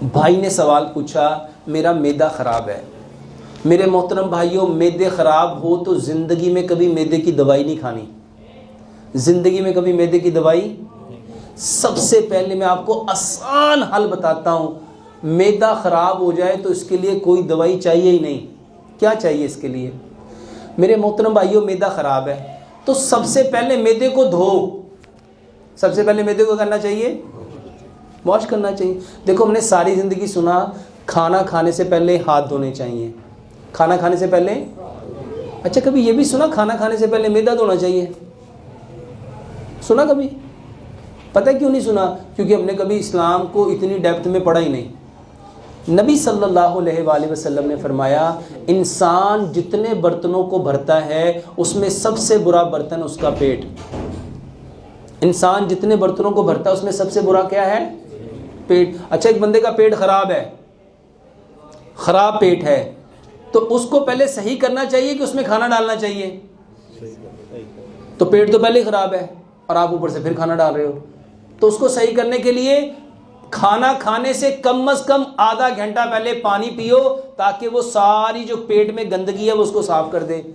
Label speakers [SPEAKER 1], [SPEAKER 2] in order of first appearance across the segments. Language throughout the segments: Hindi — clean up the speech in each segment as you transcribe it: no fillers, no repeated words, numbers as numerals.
[SPEAKER 1] भाई ने सवाल पूछा, मेरा मैदा ख़राब है। मेरे मोहतरम भाइयों, मैदे ख़राब हो तो ज़िंदगी में कभी मैदे की दवाई नहीं खानी, ज़िंदगी में कभी मैदे की दवाई। सबसे पहले मैं आपको आसान हल बताता हूँ, मैदा ख़राब हो जाए तो इसके लिए कोई दवाई चाहिए ही नहीं। क्या चाहिए इसके लिए? मेरे मोहतरम भाइयों, मैदा ख़राब है तो सबसे पहले मैदे को धो, सबसे पहले मैदे को करना चाहिए, वॉश करना चाहिए। देखो, हमने सारी ज़िंदगी सुना खाना खाने से पहले हाथ धोने चाहिए, खाना खाने से पहले। अच्छा, कभी ये भी सुना खाना खाने से पहले मैदा धोना चाहिए? सुना कभी? पता है क्यों नहीं सुना? क्योंकि हमने कभी इस्लाम को इतनी डेप्थ में पढ़ा ही नहीं। नबी सल्लल्लाहु अलैहि वसल्लम ने फरमाया, इंसान जितने बर्तनों को भरता है उसमें सबसे बुरा बर्तन उसका पेट। इंसान जितने बर्तनों को भरता है उसमें सबसे बुरा क्या है? पेट। अच्छा, एक बंदे का पेट खराब है, खराब पेट है, तो उसको पहले सही करना चाहिए कि उसमें खाना डालना चाहिए? तो पेट तो पहले ही खराब है और आप ऊपर से फिर खाना डाल रहे हो, तो उसको सही करने के लिए खाना खाने से कम से कम आधा घंटा पहले पानी पियो, ताकि वो सारी जो पेट में गंदगी है वो उसको साफ कर दे।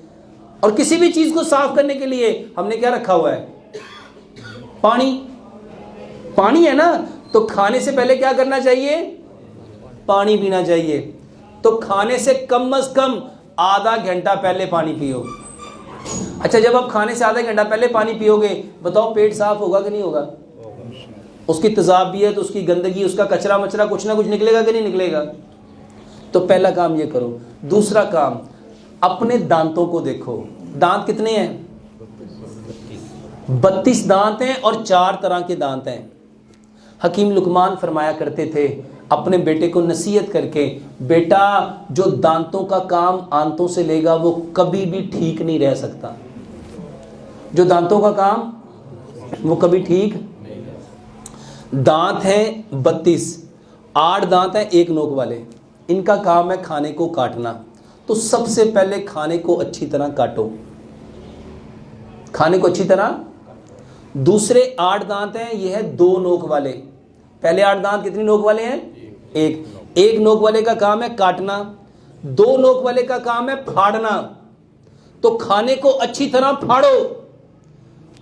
[SPEAKER 1] और किसी भी चीज़ को साफ करने के लिए हमने क्या रखा हुआ है? पानी। पानी है ना, तो खाने से पहले क्या करना चाहिए? पानी पीना चाहिए। तो खाने से कम आधा घंटा पहले पानी पियो। अच्छा, जब आप खाने से आधा घंटा पहले पानी पियोगे, बताओ पेट साफ होगा कि नहीं होगा? उसकी तेजाब भी है तो उसकी गंदगी, उसका कचरा मचरा कुछ ना कुछ निकलेगा कि नहीं निकलेगा? तो पहला काम ये करो। दूसरा काम, अपने दांतों को देखो। दांत कितने हैं? 32 दांत हैं और 4 तरह के दांत हैं। हकीम लुकमान फरमाया करते थे अपने बेटे को नसीहत करके, बेटा जो दांतों का काम आंतों से लेगा वो कभी भी ठीक नहीं रह सकता। जो दांतों का काम वो कभी ठीक। दांत हैं 32, 8 दांत हैं एक नोक वाले, इनका काम है खाने को काटना। तो सबसे पहले खाने को अच्छी तरह काटो, खाने को अच्छी तरह। दूसरे 8 दांत हैं, ये है 2 नोक वाले। पहले 8 दांत कितनी नोक वाले हैं? एक नोक वाले का काम है काटना, 2 नोक वाले का काम है फाड़ना। तो खाने को अच्छी तरह फाड़ो।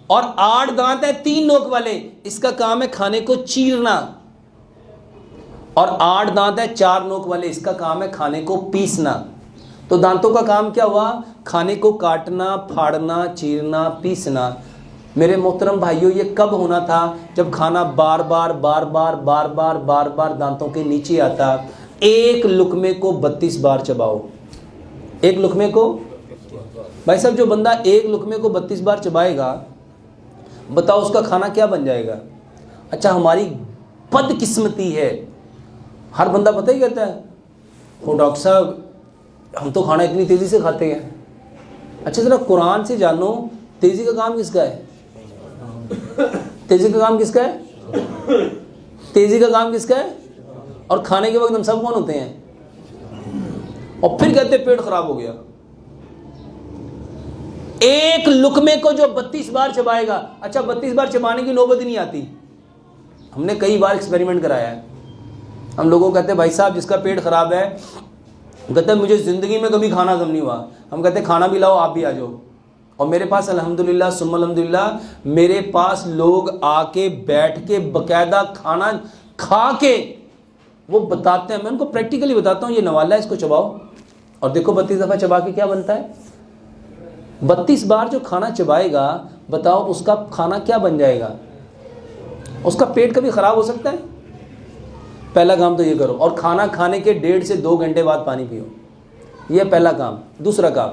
[SPEAKER 1] और 8 दांत है 3 नोक वाले, इसका काम है खाने को चीरना। और 8 दांत है 4 नोक वाले, इसका काम है खाने को पीसना। तो दांतों का काम क्या हुआ? खाने को काटना, फाड़ना, चीरना, पीसना। मेरे मोहतरम भाइयों, ये कब होना था? जब खाना बार बार दांतों के नीचे आता। एक लुकमे को 32 बार चबाओ। एक लुकमे को, भाई साहब, जो बंदा एक लुकमे को 32 बार चबाएगा, बताओ उसका खाना क्या बन जाएगा? अच्छा, हमारी बदकिस्मती है, हर बंदा पता ही कहता है, हो डॉक्टर साहब हम तो खाना इतनी तेज़ी से खाते हैं। अच्छा, ज़रा कुरान से जानो, तेज़ी का काम किसका है? तेज़ी का काम किसका है? तेज़ी का काम किसका है? और खाने के वक्त हम सब कौन होते हैं? और फिर कहते पेट खराब हो गया। एक लुकमे को जो 32 बार चबाएगा, अच्छा 32 बार चबाने की नौबत ही नहीं आती। हमने कई बार एक्सपेरिमेंट कराया है। हम लोगों को कहते हैं भाई साहब जिसका पेट खराब है, कहते हैं मुझे ज़िंदगी में कभी खाना कम नहीं हुआ। हम कहते हैं खाना भी लाओ, आप भी आ जाओ। और मेरे पास अल्हम्दुलिल्लाह सुम्मा अल्हम्दुलिल्लाह, मेरे पास लोग आके बैठ के बाकायदा खाना खा के वो बताते हैं। मैं उनको प्रैक्टिकली बताता हूँ, ये नवाला है, इसको चबाओ और देखो 32 दफ़ा चबा के क्या बनता है। 32 बार जो खाना चबाएगा, बताओ उसका खाना क्या बन जाएगा? उसका पेट कभी ख़राब हो सकता है? पहला काम तो ये करो। और खाना खाने के 1.5 से 2 घंटे बाद पानी पियो, ये पहला काम। दूसरा काम,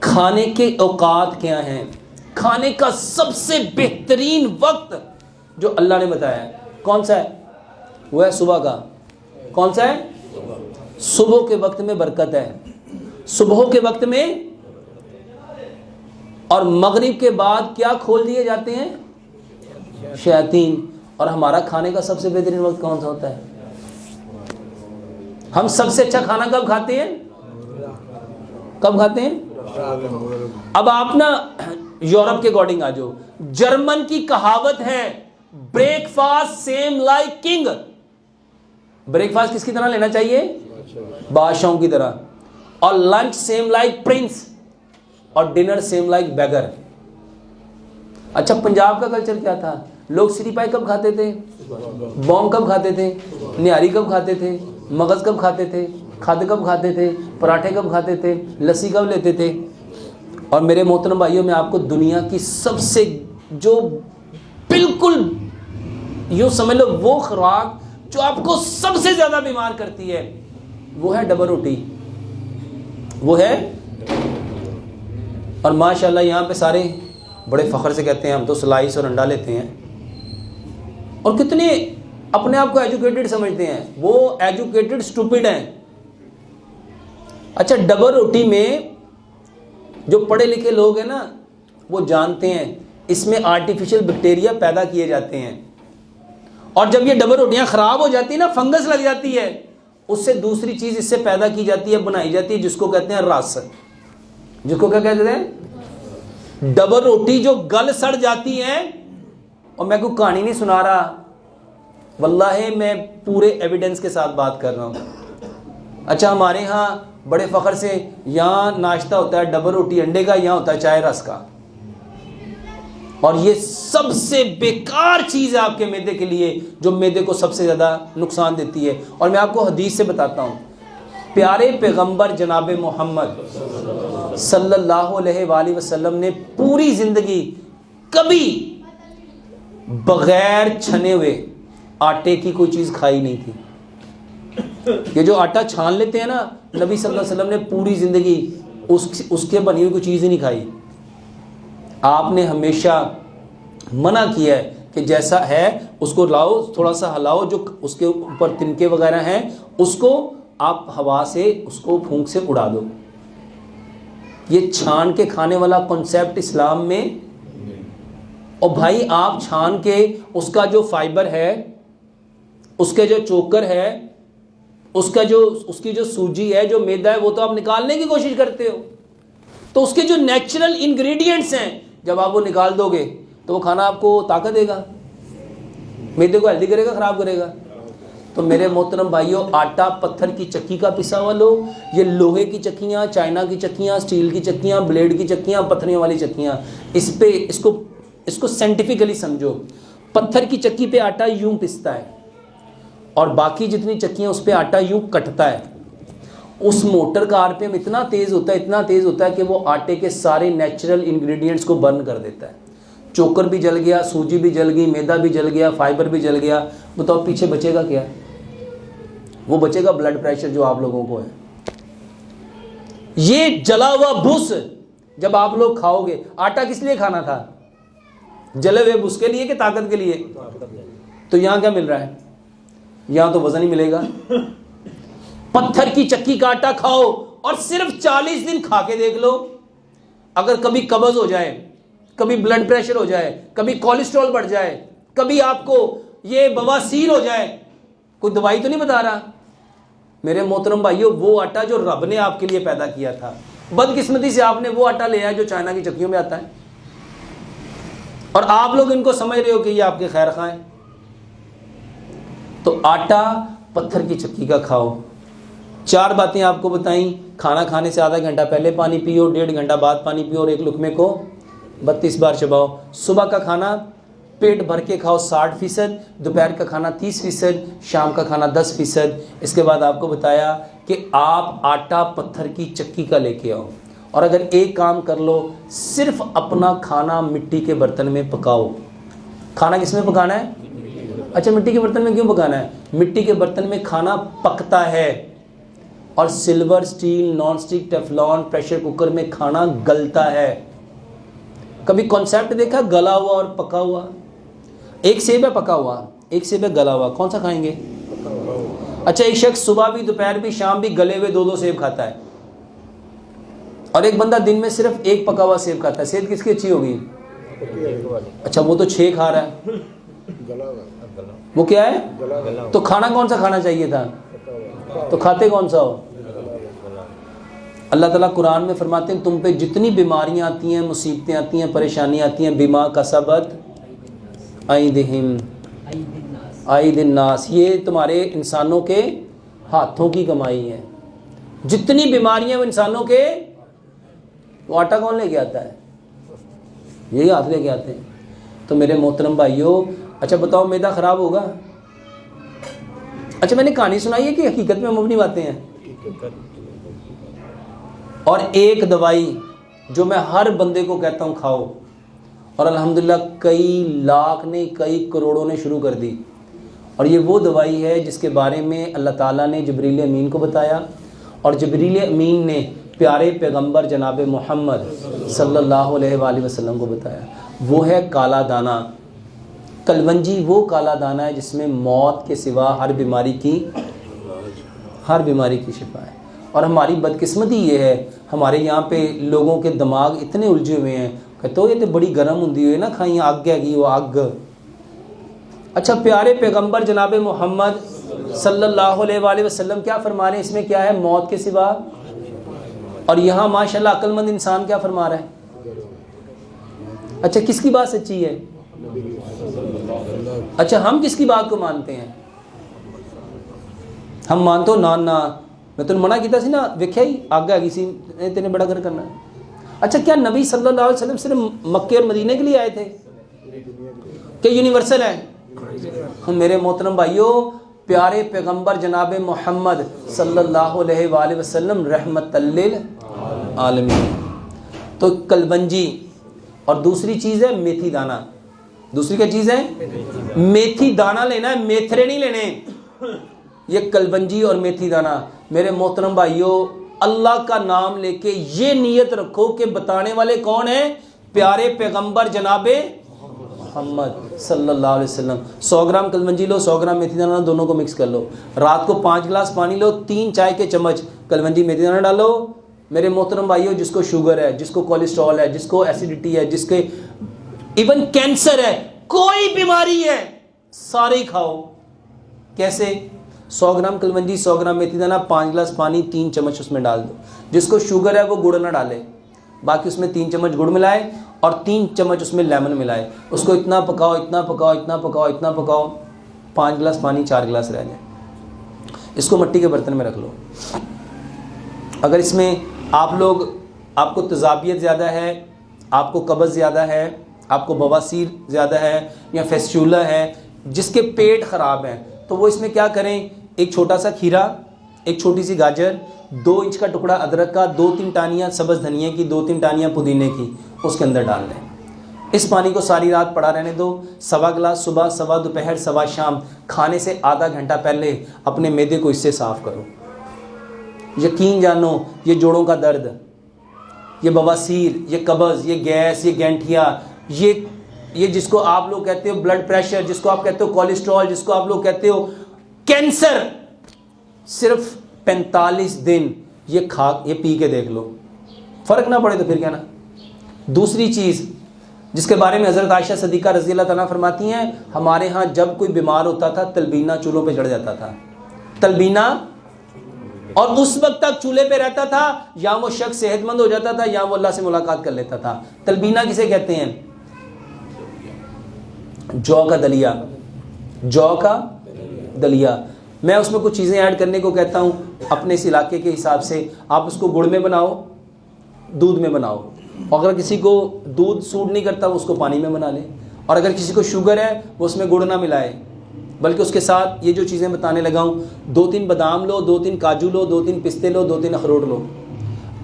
[SPEAKER 1] खाने के औकात क्या हैं? खाने का सबसे बेहतरीन वक्त जो अल्लाह ने बताया है कौन सा है? वो है सुबह का। कौन सा है? सुबह के वक्त में बरकत है। सुबह के वक्त में और मगरिब के बाद क्या खोल दिए जाते हैं? शैतान। और हमारा खाने का सबसे बेहतरीन वक्त कौन सा होता है? हम सबसे अच्छा खाना कब खाते हैं? कब खाते हैं? अब आप ना यूरोप के अकॉर्डिंग आ जाओ। जर्मन की कहावत है, breakfast same like king. Breakfast किसकी तरह लेना चाहिए? बादशाहों की तरह। और लंच सेम लाइक प्रिंस और डिनर सेम लाइक बेगर। अच्छा, पंजाब का कल्चर क्या था? लोग सिरी पाई कब खाते थे? बॉम कब खाते थे? निहारी कब खाते थे? मगज कब खाते थे? खाद कब खाते थे? पराठे कब खाते थे? लस्सी कब लेते थे? और मेरे मोहतरम भाइयों, मैं आपको दुनिया की सबसे जो बिल्कुल यूँ समझ लो वो खुराक जो आपको सबसे ज़्यादा बीमार करती है, वो है डबल रोटी, वो है। और माशाल्लाह यहाँ पे सारे बड़े फ़ख्र से कहते हैं हम तो स्लाइस और अंडा लेते हैं, और कितने अपने आप को एजुकेटेड समझते हैं। वो एजुकेटेड स्टूपिड हैं। अच्छा, डबल रोटी में जो पढ़े लिखे लोग हैं ना, वो जानते हैं इसमें आर्टिफिशियल बैक्टीरिया पैदा किए जाते हैं, और जब ये डबल रोटियां ख़राब हो जाती है ना, फंगस लग जाती है, उससे दूसरी चीज़ इससे पैदा की जाती है, बनाई जाती है, जिसको कहते हैं रस। जिसको क्या कहते हैं? डबल रोटी जो गल सड़ जाती है। और मैं कोई कहानी नहीं सुना रहा, वल्लाहि मैं पूरे एविडेंस के साथ बात कर रहा हूँ। अच्छा, हमारे यहाँ बड़े फ़ख्र से यहाँ नाश्ता होता है डबल रोटी अंडे का, यहाँ होता है चाय रस का। और ये सबसे बेकार चीज़ है आपके मैदे के लिए, जो मैदे को सबसे ज़्यादा नुकसान देती है। और मैं आपको हदीस से बताता हूँ, प्यारे पैगंबर जनाब मोहम्मद सल्लल्लाहु अलैहि वसल्लम ने पूरी ज़िंदगी कभी बग़ैर छने हुए आटे की कोई चीज़ खाई नहीं थी। ये जो आटा छान लेते हैं ना, नबी सल्लल्लाहु अलैहि वसल्लम ने पूरी ज़िंदगी उसके बनी हुई कोई चीज़ ही नहीं खाई। आपने हमेशा मना किया है कि जैसा है उसको लाओ, थोड़ा सा हिलाओ, जो उसके ऊपर तिनके वगैरह हैं उसको आप हवा से, उसको फूंक से उड़ा दो। ये छान के खाने वाला कॉन्सेप्ट इस्लाम में। और भाई आप छान के उसका जो फाइबर है, उसके जो चोकर है, उसकी जो सूजी है, जो मैदा है, वो तो आप निकालने की कोशिश करते हो। तो उसके जो नेचुरल इंग्रेडिएंट्स हैं, जब आप वो निकाल दोगे तो वो खाना आपको ताकत देगा, मैदे को हेल्दी करेगा, ख़राब करेगा। तो मेरे मोहतरम भाइयों, आटा पत्थर की चक्की का पिसा हुआ लो, ये लोहे की चक्कियाँ, चाइना की चक्कियाँ, स्टील की चक्कियाँ, ब्लेड की चक्कियाँ, पत्थरियों वाली चक्कियाँ, इसको साइंटिफिकली समझो। पत्थर की चक्की पे आटा यूं पिसता है और बाकी जितनी चक्कियाँ उस पर आटा यूं कटता है। उस मोटर का आरपीएम इतना तेज़ होता है कि वो आटे के सारे नेचुरल इंग्रेडिएंट्स को बर्न कर देता है। चोकर भी जल गया, सूजी भी जल गई, मैदा भी जल गया, फाइबर भी जल गया। बताओ पीछे बचेगा क्या? वो बचेगा ब्लड प्रेशर जो आप लोगों को है। ये जला हुआ भूस जब आप लोग खाओगे, आटा किस लिए खाना था? जले हुए भूस के लिए कि ताकत के लिए? तो यहां क्या मिल रहा है? यहां तो वजन ही मिलेगा। पत्थर की चक्की का आटा खाओ और सिर्फ 40 दिन खा के देख लो, अगर कभी कब्ज हो जाए, कभी ब्लड प्रेशर हो जाए, कभी कोलेस्ट्रॉल बढ़ जाए, कभी आपको ये बवासीर हो जाए, कोई दवाई तो नहीं बता रहा। मेरे मोहतरम भाइयों, वो आटा जो रब ने आपके लिए पैदा किया था, बदकिस्मती से आपने वो आटा लिया जो चाइना की चक्कियों में आता है, और आप लोग इनको समझ रहे हो कि ये आपके खैर खाएं। तो आटा पत्थर की चक्की का खाओ। 4 बातें आपको बताई। खाना खाने से आधा घंटा पहले पानी पियो, 1.5 घंटा बाद पानी पियो, और एक लुकमे को 32 बार चबाओ। सुबह का खाना पेट भर के खाओ 60%, दोपहर का खाना 30%, शाम का खाना 10%। इसके बाद आपको बताया कि आप आटा पत्थर की चक्की का लेके आओ, और अगर एक काम कर लो, सिर्फ अपना खाना मिट्टी के बर्तन में पकाओ। खाना किस में पकाना है? अच्छा, मिट्टी के बर्तन में क्यों पकाना है? मिट्टी के बर्तन में खाना पकता है, और silver, steel, non stick, Teflon, pressure cooker में खाना गलता है। कभी कॉन्सेप्ट देखा गला हुआ और पका हुआ? एक सेब है पका हुआ, एक सेब है गला हुआ, कौन सा खाएंगे? अच्छा, एक शख्स सुबह भी, दोपहर भी, शाम भी गले हुए 2-2 सेब खाता है, और एक बंदा दिन में सिर्फ एक पका हुआ सेब खाता है। सेहत किसकी अच्छी होगी? अच्छा, वो तो 6 खा रहा है, वो क्या है? तो खाना कौन सा खाना चाहिए था? तो खाते कौन सा हो? अल्लाह ताला कुरान में फरमाते हैं, तुम पे जितनी बीमारियां आती हैं, मुसीबतें आती हैं, परेशानियां आती हैं, बिमा कसबत ऐदिहिम, आई दिन नास, ये तुम्हारे इंसानों के हाथों की कमाई है। जितनी बीमारियां वो इंसानों के, वो आटा कौन लेके आता है? यही हाथ लेके आते हैं। तो मेरे मोहतरम भाइयों, अच्छा बताओ मैदा खराब होगा? अच्छा मैंने कहानी सुनाई है कि हकीकत में मबनी बातें हैं? और एक दवाई जो मैं हर बंदे को कहता हूं खाओ, और अल्हम्दुलिल्लाह कई लाख ने, कई करोड़ों ने शुरू कर दी। और ये वो दवाई है जिसके बारे में अल्लाह ताला ने जिब्रील अमीन को बताया, और जिब्रील अमीन ने प्यारे पैगंबर जनाब मोहम्मद सल्लल्लाहु अलैहि वसल्लम को बताया। वो है काला दाना, कलवंजी। वो काला दाना है जिसमें मौत के सिवा हर बीमारी की शिफा है। और हमारी बदकिस्मती ये है, हमारे यहाँ पे लोगों के दिमाग इतने उलझे हुए हैं, कहते हो ये तो बड़ी गर्म होंगी हुई ना, खाई आग हैगी वो आग। अच्छा प्यारे पैगंबर जनाब मोहम्मद सल्लल्लाहु अलैहि वसल्लम क्या फरमा रहे हैं? इसमें क्या है? मौत के सिवा। और यहाँ माशाल्लाह अक्लमंद इंसान क्या फरमा रहा है? अच्छा किसकी बात सच्ची है? अच्छा हम किसकी बात को मानते हैं? हम मानते हो ना ना, मैं तुम मना किया सी ना, वेख्या ही आग हैगी सी, तेने बड़ा घर करना है। अच्छा क्या नबी सल्लल्लाहु अलैहि वसल्लम सिर्फ मक्के और मदीने के लिए आए थे? क्या यूनिवर्सल है? हम मेरे मोहतरम भाइयों, प्यारे पैगंबर जनाब मोहम्मद सल्लल्लाहु अलैहि वसल्लम रहमतल लिल आलमीन। तो कलवंजी, और दूसरी चीज़ है मेथी दाना। दूसरी क्या चीज़ है? मेथी दाना लेना है, मेथरे नहीं लेने। ये कलवंजी और मेथी दाना। मेरे मोहतरम भाइयों, अल्लाह का नाम लेके ये नीयत रखो कि बताने वाले कौन है? प्यारे पैगंबर जनाबे मोहम्मद सल्लल्लाहु अलैहि वसल्लम। 100 ग्राम कलवंजी लो, 100 ग्राम मेथी दाना, दोनों को मिक्स कर लो। रात को 5 गिलास पानी लो, 3 चाय के चम्मच कलवंजी मेथी दाना डालो। मेरे मोहतरम भाइयों, जिसको शुगर है, जिसको कोलेस्ट्रॉल है, जिसको एसिडिटी है, जिसके इवन कैंसर है, कोई बीमारी है, सारे खाओ। कैसे? 100 ग्राम कलवंजी, 100 ग्राम मेथी दाना, 5 गिलास पानी, 3 चम्मच उसमें डाल दो। जिसको शुगर है वो गुड़ ना डाले, बाकी उसमें 3 चम्मच गुड़ मिलाए और 3 चम्मच उसमें लेमन मिलाए। उसको इतना पकाओ, इतना पकाओ, इतना पकाओ, इतना पकाओ, 5 गिलास पानी, 4 गिलास रह जाए। इसको मिट्टी के बर्तन में रख लो। अगर इसमें आपको तेज़ाबियत ज़्यादा है, आपको कब्ज़ ज़्यादा है, आपको बवासीर ज़्यादा है, या फेस्चूला है, जिसके पेट ख़राब है, तो वो इसमें क्या करें? एक छोटा सा खीरा, एक छोटी सी गाजर, 2 इंच का टुकड़ा अदरक का, 2-3 टानियाँ सब्ज़ धनिया की, 2-3 टानियाँ पुदीने की, उसके अंदर डाल लें। इस पानी को सारी रात पड़ा रहने दो। 1.25 गिलास सुबह, 1.25 दोपहर, 1.25 शाम, खाने से आधा घंटा पहले अपने मैदे को इससे साफ़ करो। यकीन जानो, ये जोड़ों का दर्द, ये बवासीर, ये कब्ज़, ये गैस, ये गैंठिया, ये जिसको आप लोग कहते हो ब्लड प्रेशर, जिसको आप कहते हो कोलेस्ट्रॉल, जिसको आप लोग कहते हो कैंसर, सिर्फ 45 दिन ये पी के देख लो, फ़र्क ना पड़े तो फिर क्या ना। दूसरी चीज़ जिसके बारे में हज़रत आयशा सदीक़ा रज़ी अल्लाह तआला फरमाती हैं, हमारे यहाँ जब कोई बीमार होता था तलबीना चूल्हों पे चढ़ जाता था, तलबीना, और उस वक्त तक चूल्हे पे रहता था, या वो शख्स सेहतमंद हो जाता था या वो अल्लाह से मुलाकात कर लेता था। तलबीना किसे कहते हैं? जौ का दलिया, जौ का दलिया। मैं उसमें कुछ चीज़ें ऐड करने को कहता हूँ अपने इस इलाके के हिसाब से। आप उसको गुड़ में बनाओ, दूध में बनाओ, और अगर किसी को दूध सूट नहीं करता वो उसको पानी में बना ले, और अगर किसी को शुगर है वो उसमें गुड़ ना मिलाए, बल्कि उसके साथ ये जो चीज़ें बताने लगा हूँ, 2-3 बादाम लो, 2-3 काजू लो, 2-3 पिस्ते लो, 2-3 अखरोट लो,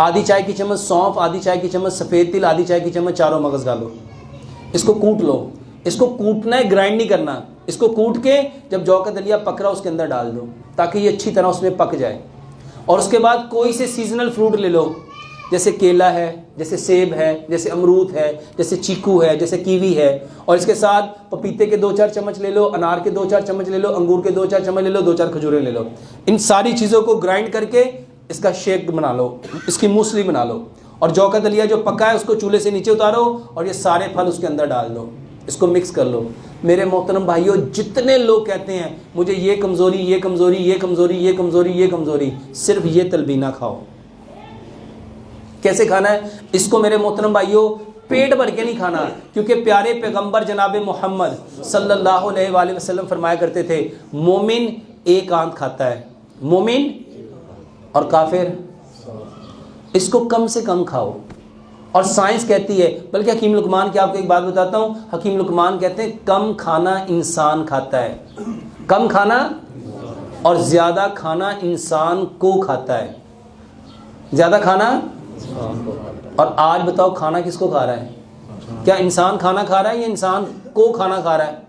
[SPEAKER 1] आधी चाय की चम्मच सौंफ, आधी चाय की चम्मच सफ़ेद तिल, आधी चाय की चम्मच चारों मगज़ डालो। इसको कूट लो। इसको कूटना है, ग्राइंड नहीं करना। इसको कूट के जब जौ का दलिया पक रहा उसके अंदर डाल दो, ताकि ये अच्छी तरह उसमें पक जाए। और उसके बाद कोई से सीजनल फ्रूट ले लो, जैसे केला है, जैसे सेब है, जैसे अमरूद है, जैसे चीकू है, जैसे कीवी है, और इसके साथ पपीते के 2-4 चम्मच ले लो, अनार के 2-4 चम्मच ले लो, अंगूर के 2-4 चम्मच ले लो, 2-4 खजूरें ले लो। इन सारी चीज़ों को ग्राइंड करके इसका शेक बना लो, इसकी मूसली बना लो, और जौ का दलिया जो पका है उसको चूल्हे से नीचे उतारो और ये सारे फल उसके अंदर डाल दो, इसको मिक्स कर लो। मेरे मोहतरम भाइयों, जितने लोग कहते हैं मुझे ये कमज़ोरी, ये कमज़ोरी, ये कमज़ोरी, ये कमज़ोरी, ये कमज़ोरी, सिर्फ ये तलबीना खाओ। कैसे खाना है इसको? मेरे मोहतरम भाइयों, पेट भर के नहीं खाना, क्योंकि प्यारे पैगंबर जनाब मोहम्मद सल्लल्लाहु अलैहि वसल्लम फरमाया करते थे, मोमिन एक आंत खाता है, मोमिन, और काफिर इसको कम से कम खाओ। और साइंस कहती है, बल्कि हकीम लुकमान की आपको एक बात बताता हूँ, हकीम लुकमान कहते हैं कम खाना इंसान खाता है, कम खाना और ज़्यादा खाना इंसान को खाता है, ज़्यादा खाना। और आज बताओ खाना किसको खा रहा है? क्या इंसान खाना खा रहा है या इंसान को खाना खा रहा है?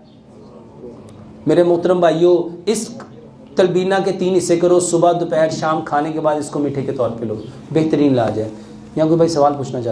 [SPEAKER 1] मेरे मोहतरम भाइयों, इस तलबीना के 3 हिस्से करो, सुबह दोपहर शाम, खाने के बाद इसको मीठे के तौर पे लो, बेहतरीन इलाज है। यहाँ कोई भाई सवाल पूछना चाह रहे हैं?